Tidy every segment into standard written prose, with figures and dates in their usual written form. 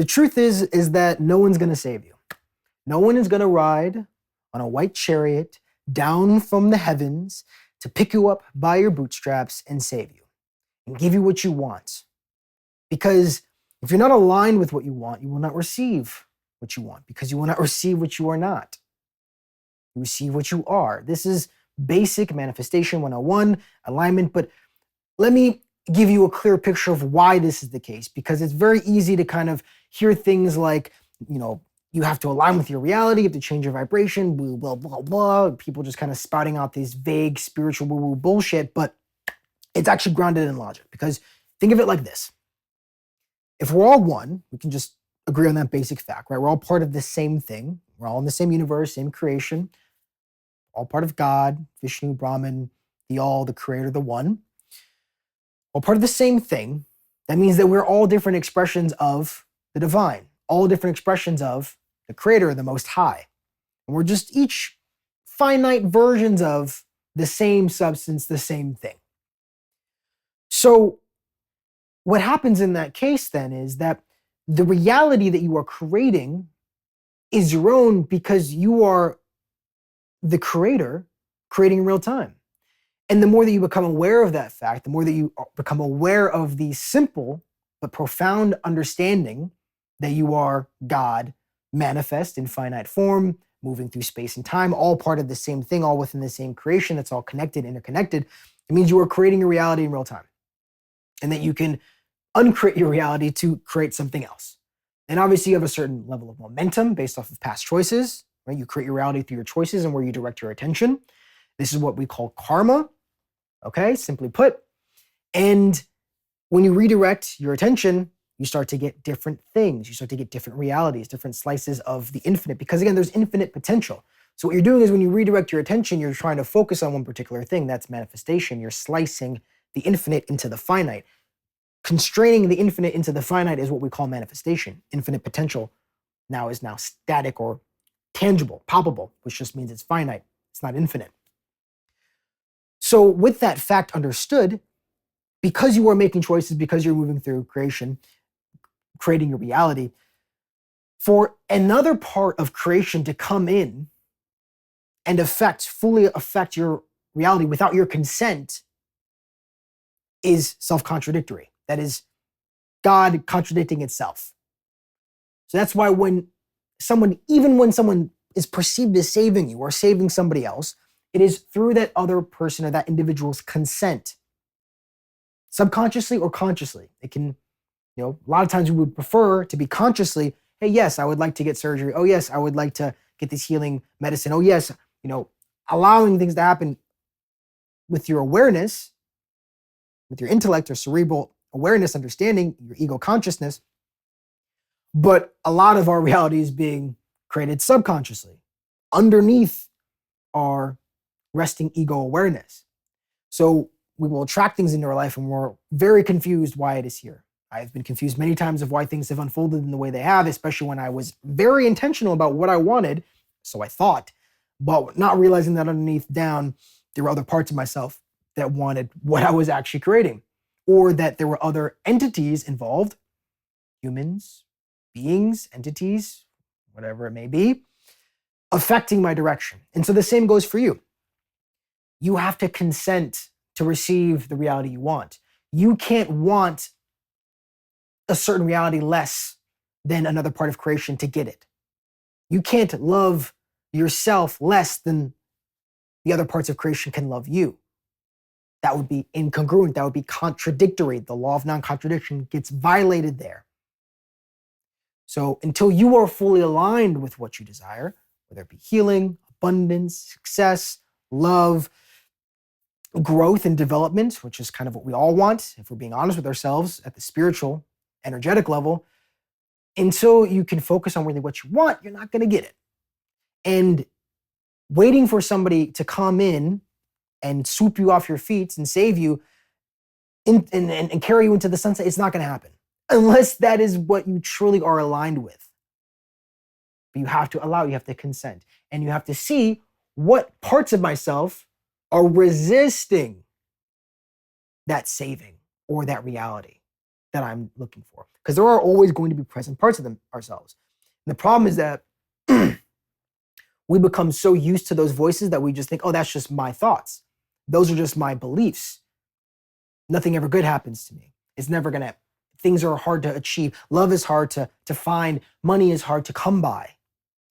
The truth is that no one's going to save you. No one is going to ride on a white chariot down from the heavens to pick you up by your bootstraps and save you and give you what you want. Because if you're not aligned with what you want, you will not receive what you want, because you will not receive what you are not. You receive what you are. This is basic manifestation 101, alignment. But let me give you a clear picture of why this is the case, because it's very easy to kind of hear things like, you have to align with your reality, you have to change your vibration, blah, blah, blah. People just kind of spouting out these vague spiritual woo-woo bullshit, but it's actually grounded in logic. Because think of it like this. If we're all one, we can just agree on that basic fact, right? We're all part of the same thing. We're all in the same universe, same creation, all part of God, Vishnu, Brahman, the all, the creator, the one. All part of the same thing. That means that we're all different expressions of the divine, all different expressions of the creator, the most high. And we're just each finite versions of the same substance, the same thing. So what happens in that case then is that the reality that you are creating is your own, because you are the creator creating in real time. And the more that you become aware of that fact, the more that you become aware of the simple but profound understanding that you are God, manifest in finite form, moving through space and time, all part of the same thing, all within the same creation that's all connected, interconnected, it means you are creating a reality in real time. And that you can uncreate your reality to create something else. And obviously you have a certain level of momentum based off of past choices, right? You create your reality through your choices and where you direct your attention. This is what we call karma, okay? Simply put. And when you redirect your attention, you start to get different things. You start to get different realities, different slices of the infinite, because again, there's infinite potential. So what you're doing is when you redirect your attention, you're trying to focus on one particular thing. That's manifestation. You're slicing the infinite into the finite. Constraining the infinite into the finite is what we call manifestation. Infinite potential is now static or tangible, palpable, which just means it's finite. It's not infinite. So with that fact understood, because you are making choices, because you're moving through creation, creating your reality, for another part of creation to come in and fully affect your reality without your consent is self-contradictory. That is God contradicting itself. So that's why even when someone is perceived as saving you or saving somebody else, it is through that other person or that individual's consent, subconsciously or consciously. It can, a lot of times we would prefer to be consciously, hey, yes, I would like to get surgery. Oh, yes, I would like to get this healing medicine. Oh, yes, allowing things to happen with your awareness, with your intellect or cerebral awareness, understanding, your ego consciousness. But a lot of our reality is being created subconsciously underneath our resting ego awareness. So we will attract things into our life and we're very confused why it is here. I've been confused many times of why things have unfolded in the way they have, especially when I was very intentional about what I wanted, so I thought, but not realizing that underneath down, there were other parts of myself that wanted what I was actually creating, or that there were other entities involved, humans, beings, entities, whatever it may be, affecting my direction. And so the same goes for you. You have to consent to receive the reality you want. You can't want a certain reality less than another part of creation to get it. You can't love yourself less than the other parts of creation can love you. That would be incongruent. That would be contradictory. The law of non-contradiction gets violated there. So until you are fully aligned with what you desire, whether it be healing, abundance, success, love, growth and development, which is kind of what we all want, if we're being honest with ourselves at the spiritual, energetic level, until you can focus on really what you want, you're not going to get it. And waiting for somebody to come in and swoop you off your feet and save you and carry you into the sunset, it's not going to happen unless that is what you truly are aligned with. But you have to consent, and you have to see what parts of myself are resisting that saving or that reality. that I'm looking for. Because there are always going to be present parts of ourselves. And the problem is that we become so used to those voices that we just think, oh, that's just my thoughts. Those are just my beliefs. Nothing ever good happens to me. It's never going to, things are hard to achieve. Love is hard to find. Money is hard to come by.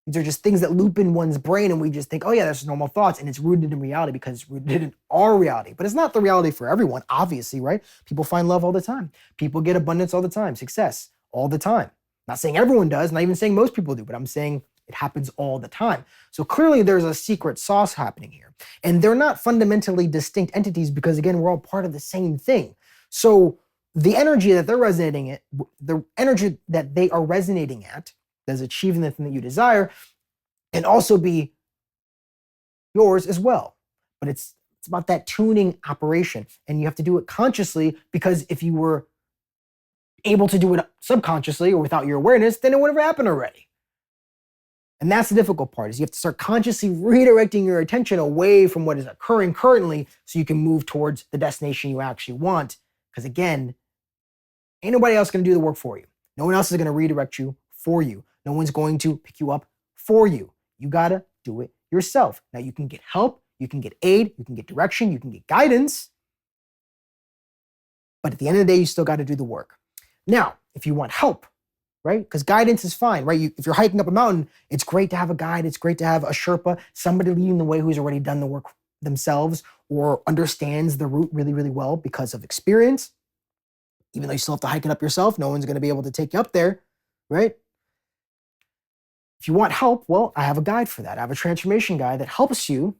These are just things that loop in one's brain and we just think, oh yeah, that's normal thoughts. And it's rooted in reality because it's rooted in our reality. But it's not the reality for everyone, obviously, right? People find love all the time. People get abundance all the time, success all the time. Not saying everyone does, not even saying most people do, but I'm saying it happens all the time. So clearly there's a secret sauce happening here. And they're not fundamentally distinct entities because, again, we're all part of the same thing. So the energy that they're resonating at, the energy that they are resonating at, that's achieving the thing that you desire, can also be yours as well. But it's about that tuning operation. And you have to do it consciously, because if you were able to do it subconsciously or without your awareness, then it would have happened already. And that's the difficult part, is you have to start consciously redirecting your attention away from what is occurring currently so you can move towards the destination you actually want. Because again, ain't nobody else going to do the work for you. No one else is going to redirect you for you. No one's going to pick you up for you. You got to do it yourself. Now you can get help, you can get aid, you can get direction, you can get guidance. But at the end of the day, you still got to do the work. Now, if you want help, right? Because guidance is fine, right? If you're hiking up a mountain, it's great to have a guide. It's great to have a Sherpa, somebody leading the way who's already done the work themselves or understands the route really, really well because of experience. Even though you still have to hike it up yourself, no one's going to be able to take you up there, right? If you want help, well, I have a guide for that. I have a transformation guide that helps you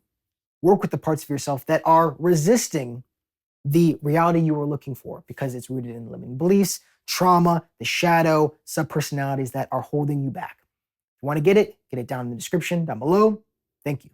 work with the parts of yourself that are resisting the reality you were looking for, because it's rooted in limiting beliefs, trauma, the shadow, subpersonalities that are holding you back. If you want to get it down in the description down below. Thank you.